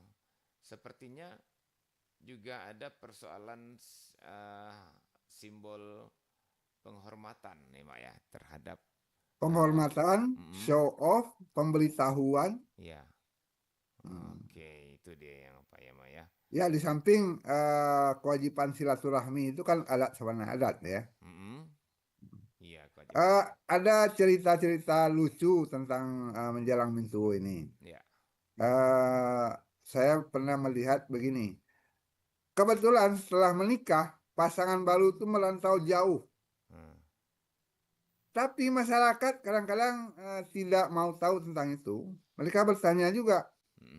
sepertinya juga ada persoalan simbol penghormatan nih, Mak ya, terhadap Penghormatan, mm, show off, pemberitahuan. ya. Hmm. Oke, itu dia yang apa ya, Mak ya. Ya, di samping kewajiban silaturahmi itu kan adat sama adat ya. Mm-mm. Iya, kewajiban. Ada cerita-cerita lucu tentang menjelang Mintu ini. Ya. Eh, saya pernah melihat begini. Kebetulan setelah menikah, pasangan baru itu merantau jauh. Hmm. Tapi masyarakat kadang-kadang tidak mau tahu tentang itu. Mereka bertanya juga,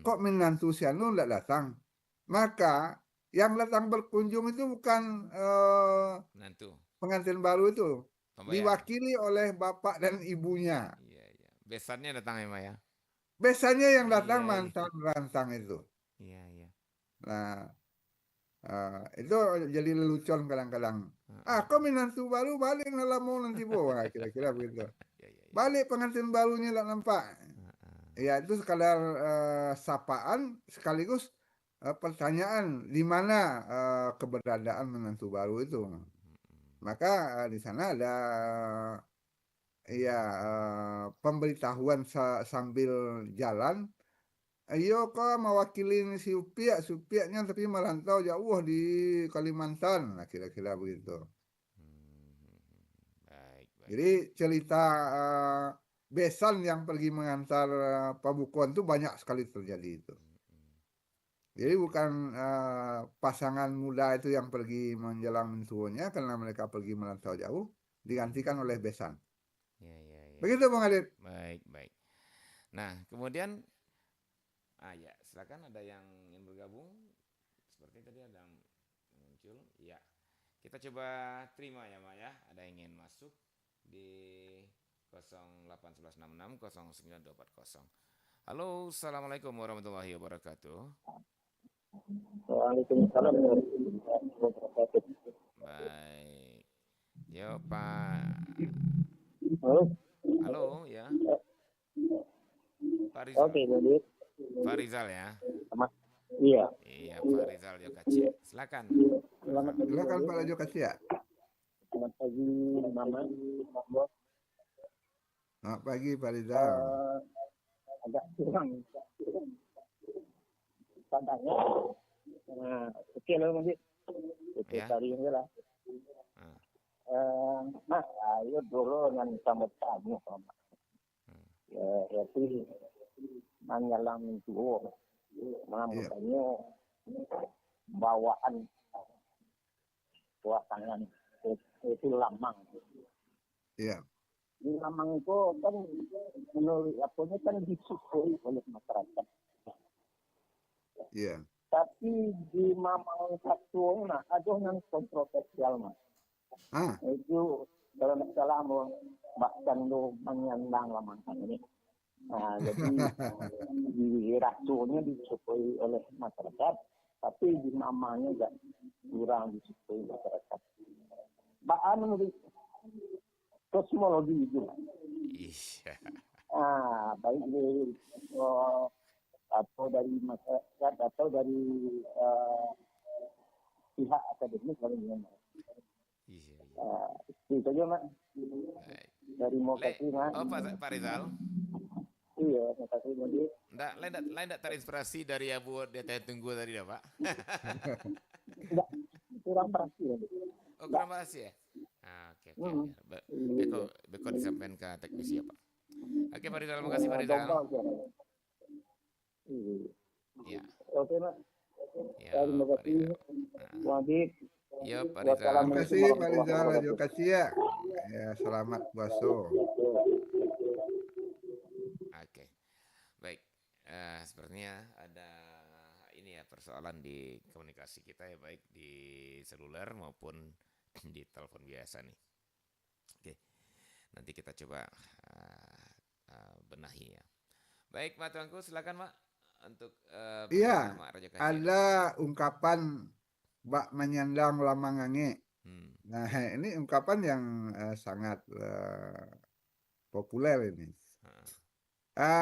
kok menantu si Anu tidak datang? Maka yang datang berkunjung itu bukan Menantu, pengantin baru itu, pembayar. diwakili oleh bapak dan ibunya. Iya, iya. Besannya datang ya, Mak ya? Biasanya yang datang Iya, iya. mantan ransang itu. Iya, iya. Nah, itu jadi lelucon kadang-kadang. Ah, Heeh. kok menantu baru balik lah mau nanti bawa kira-kira begitu. Iya, iya, iya. Balik pengantin barunya tak nampak. Heeh. Ya itu sekadar sapaan sekaligus pertanyaan di mana keberadaan menantu baru itu. Maka di sana ada ya pemberitahuan sambil jalan. Ayo kok mewakilin si Upiak, si Upiaknya tapi merantau jauh di Kalimantan, nah kira-kira begitu. Hmm. Baik, baik. Jadi cerita eh, besan yang pergi mengantar Pabukuan itu banyak sekali terjadi itu. Hmm. Jadi Baik, baik. bukan pasangan muda itu yang pergi menjelang mentuanya karena mereka pergi merantau jauh, digantikan oleh besan. Iya, iya, iya, Begitu iya. Bang Adit. Baik, baik. Nah, kemudian ya, silakan ada yang ingin bergabung. Seperti tadi ada yang muncul. Iya. Kita coba terima ya, Mak ya. Ada yang ingin masuk di 081166 09240. Halo, Assalamualaikum warahmatullahi wabarakatuh. Waalaikumsalam warahmatullahi wabarakatuh. Baik. Yo, Pak. Halo, Halo, ya. Pak Rizal. oke, jadi Pak Rizal ya. sama, iya. Iya, Pak Rizal Yokacie. Silakan. Selamat pagi, Silakan Budi. Pak Rajo Kasia. Selamat pagi, Mama, Pak Bos. Selamat pagi Pak Rizal. Agak kurang tandanya. Nah, oke loh, Budi. Itu Ya. tadi ini lah. Ah, Mas, ayo dulu yang sambut tamu sama. hmm. Ya, yaitu menyalam dulu. Nah, Iya, makanya bawaan suasana itu lamang. iya, Di Lamang itu kan menurut apunya kan disukai oleh masyarakat. iya. Tapi di Mamang satu nah ada yang kontroversial mas. Ah, Itu kalau tidak salah bahkan lo menyandang Lamang ini. Nah, jadi di rasunya disukai oleh masyarakat, tapi di Mamangnya juga kurang disukai masyarakat. Bahkan menurut kosmologi juga. Iya. Baik atau dari masyarakat atau dari pihak akademik kalau gimana. Iya, iya. Itu saja mak Baik. dari mau kasih mak. Oh, Pak Rizal. Iya, mau kasih lagi. Lain enggak terinspirasi dari Abu dia tunggu tadi dah, Pak. Enggak kurang perhatian. Oh, kurang bahas ya? Oke, oke, oke. Beko, Beko disampaikan ke teknisi ya, Pak. Oke, Pak Rizal, makasih Pak Rizal. Domba suara. Iya. Ya, Oke mak. ya, Terima Pak kasih. Rizal. Wajib. Ya, Pak Rizal. terima Wassalamualaikum kasih Pak warahmatullahi Rizal Rajo wabarakatuh. Kasia. Ya, selamat puasa. Oke, baik. Sepertinya ada ini ya persoalan di komunikasi kita ya, baik di seluler maupun di telepon biasa nih. Oke, nanti kita coba benahi ya. Baik, Mak Tuanku, silakan Mak untuk Iya, pertanyaan Mak Raja Kaci. ada ungkapan bak menyandang lamangange. Hmm. Nah, ini ungkapan yang sangat populer ini.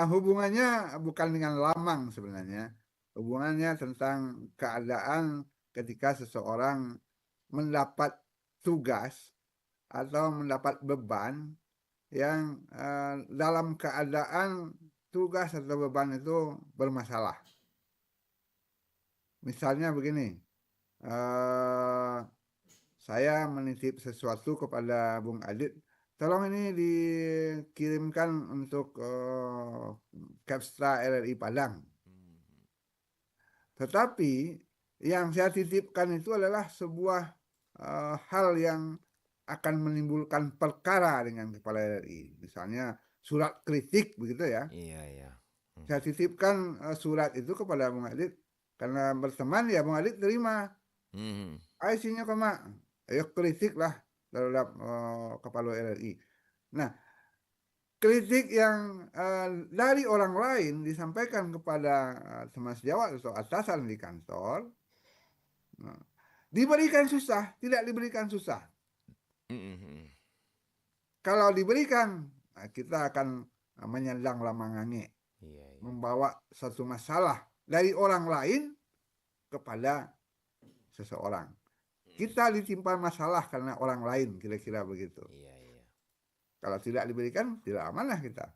Hubungannya bukan dengan lamang sebenarnya. Hubungannya tentang keadaan ketika seseorang mendapat tugas atau mendapat beban yang dalam keadaan tugas atau beban itu bermasalah. Misalnya begini, saya menitip sesuatu kepada Bung Adit, tolong ini dikirimkan untuk Capstra RRI Padang. Tetapi yang saya titipkan itu adalah sebuah hal yang akan menimbulkan perkara dengan Kepala RRI. Misalnya surat kritik begitu ya. Iya, iya. Saya titipkan surat itu kepada Bung Adit karena berteman ya Bung Adit terima. Isinya koma, ayo kritik lah terhadap kepala RRI. Nah, kritik yang dari orang lain disampaikan kepada teman sejawat atau atasan di kantor, nah, diberikan susah, tidak diberikan susah. Kalau diberikan, nah, kita akan menyandang lamangange, membawa satu masalah dari orang lain kepada seseorang. Kita ditimpa masalah karena orang lain, kira-kira begitu. Kalau tidak diberikan, tidak amanah kita.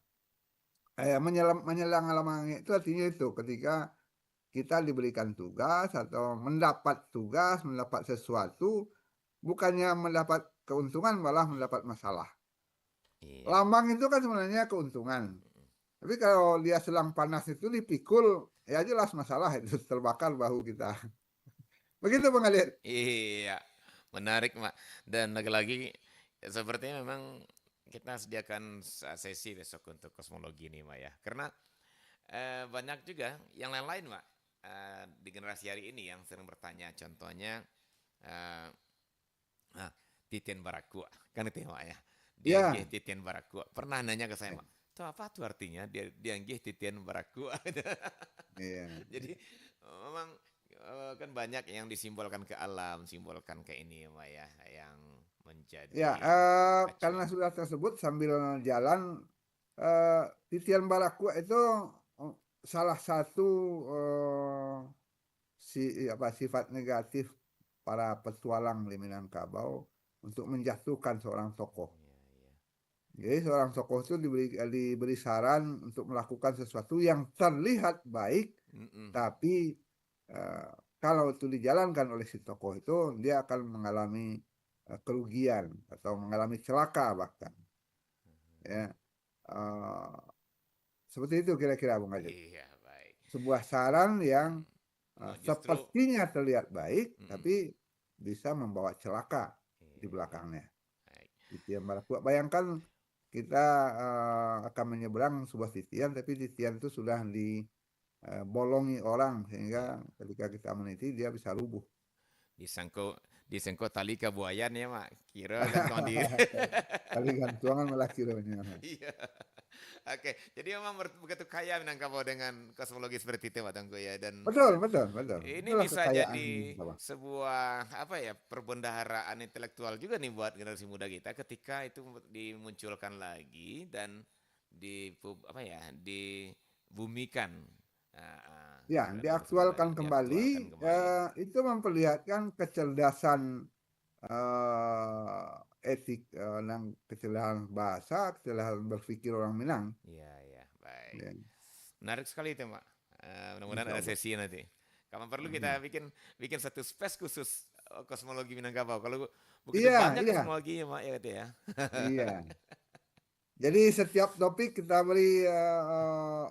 Menyelang lamangange itu artinya itu, ketika kita diberikan tugas atau mendapat tugas, mendapat sesuatu, bukannya mendapat keuntungan, malah mendapat masalah. Lambang itu kan sebenarnya keuntungan. Tapi kalau dia sedang panas itu dipikul, ya jelas masalah itu, terbakar bahu kita. Begitu Bang Adit. Iya, menarik Mak. Dan lagi-lagi sepertinya memang kita sediakan sesi besok untuk kosmologi nih Mak ya. Karena banyak juga yang lain-lain Mak di generasi hari ini yang sering bertanya. Contohnya Titian Barakua, kan itu Mak ya. Dia Ya. Titian Barakua. Pernah nanya ke saya Mak, itu apa tuh artinya dia Titian Barakua? Iya. Jadi memang kan banyak yang disimbolkan ke alam, simbolkan ke ini Mak ya, yang menjadi Ya, karena sudah tersebut sambil jalan, Titian Barakua itu salah satu sifat negatif para petualang di Minangkabau untuk menjatuhkan seorang tokoh. Jadi seorang tokoh itu diberi saran untuk melakukan sesuatu yang terlihat baik, tapi kalau itu dijalankan oleh si tokoh itu, dia akan mengalami kerugian atau mengalami celaka bahkan. Ya, seperti itu kira-kira Bung Adit. Iya, baik. Sebuah saran yang Justru sepertinya terlihat baik, tapi bisa membawa celaka di belakangnya. Titian Barakua. Bayangkan kita akan menyeberang sebuah titian, tapi titian itu sudah dibolongi orang sehingga ketika kita meniti dia bisa rubuh. disengko tali kebuayan ya Mak. Kira gantung diri. Tali gantungan malah kiranya. Iya. Oke, jadi memang begitu kaya Minangkabau dengan kosmologi seperti itu Pak Tengku ya. Dan Betul. ini Itulah bisa kekayaan jadi Minangkabau. sebuah apa ya, perbendaharaan intelektual juga nih buat generasi muda kita ketika itu dimunculkan lagi dan dibumikan. Ya, diaktualkan kembali, itu memperlihatkan kecerdasan etik, kecerdasan bahasa, kecerdasan berpikir orang Minang. Iya, baik. Ya. Menarik sekali itu, Mak. Mudah-mudahan ada sesi nanti. Kapan perlu kita bikin satu space khusus kosmologi Minangkabau. Kalau begitu banyak kosmologinya, Mak, ya gitu ya. Iya. Jadi setiap topik kita beri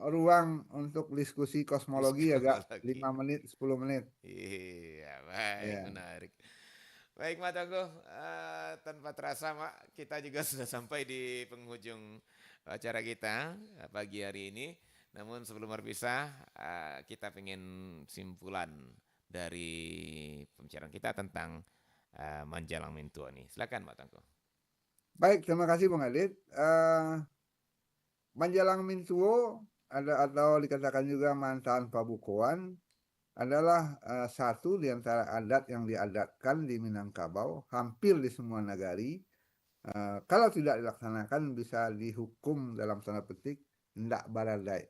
ruang untuk diskusi kosmologi agak 5 menit, 10 menit. Iya, baik, menarik. Baik, Mak Tengku, tanpa terasa, Mak, kita juga sudah sampai di penghujung acara kita pagi hari ini. Namun sebelum berpisah, kita ingin simpulan dari pembicaraan kita tentang Manjalang Mintuo nih. Silakan, Mak Tengku. Baik, terima kasih Bang Adit. Manjalang Mintuo atau dikatakan juga Mantaan Pabukuan adalah satu di antara adat yang diadatkan di Minangkabau hampir di semua nagari. Kalau tidak dilaksanakan bisa dihukum dalam tanda petik ndak baradai.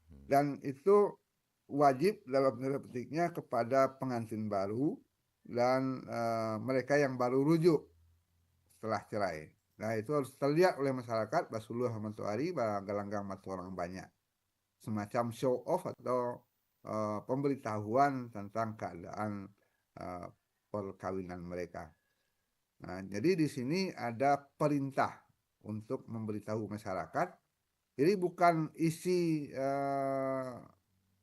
Dan itu wajib dalam tanda petiknya kepada pengantin baru dan mereka yang baru rujuk setelah cerai. Nah itu harus terlihat oleh masyarakat basuluh matuari galanggang matu orang banyak. Semacam show off atau pemberitahuan tentang keadaan perkawinan mereka. Nah, jadi di sini ada perintah untuk memberitahu masyarakat. Jadi bukan isi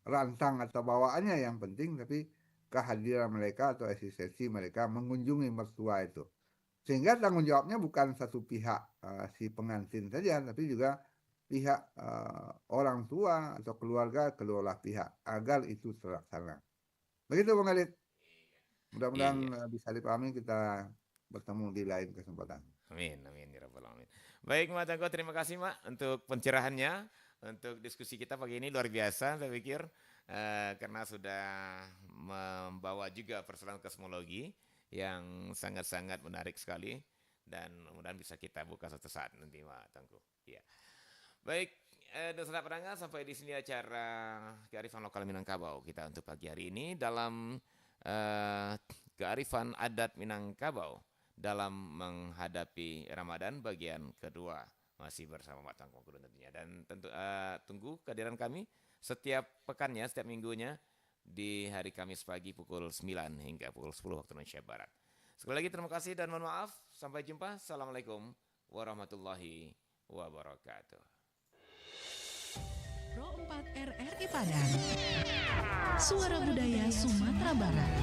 rantang atau bawaannya yang penting, tapi kehadiran mereka atau eksistensi mereka mengunjungi mertua itu. Sehingga tanggung jawabnya bukan satu pihak si pengantin saja, tapi juga pihak orang tua atau keluarga, kedua belah pihak agar itu terlaksana. Begitu Bang Adit. Mudah-mudahan Iya. bisa dipahami, kita bertemu di lain kesempatan. Amin, amin ya rabbal alamin. Baik Mak Tangko, terima kasih Mak untuk pencerahannya, untuk diskusi kita pagi ini luar biasa saya pikir karena sudah membawa juga persoalan kosmologi yang sangat-sangat menarik sekali dan mudah-mudahan bisa kita buka suatu saat nanti Mak Tangko. Ya. Baik, dan saudara pendengar, sampai di sini acara kearifan lokal Minangkabau kita untuk pagi hari ini dalam kearifan adat Minangkabau dalam menghadapi Ramadan bagian kedua, masih bersama Mak Tangko Guru tentunya, dan tentu tunggu kehadiran kami setiap pekannya, setiap minggunya di hari Kamis pagi pukul 9 hingga pukul 10 waktu Indonesia Barat. Sekali lagi terima kasih dan mohon maaf. Sampai jumpa. Assalamualaikum warahmatullahi wabarakatuh. Pro 4 RRI Padang, Suara Budaya Sumatera Barat.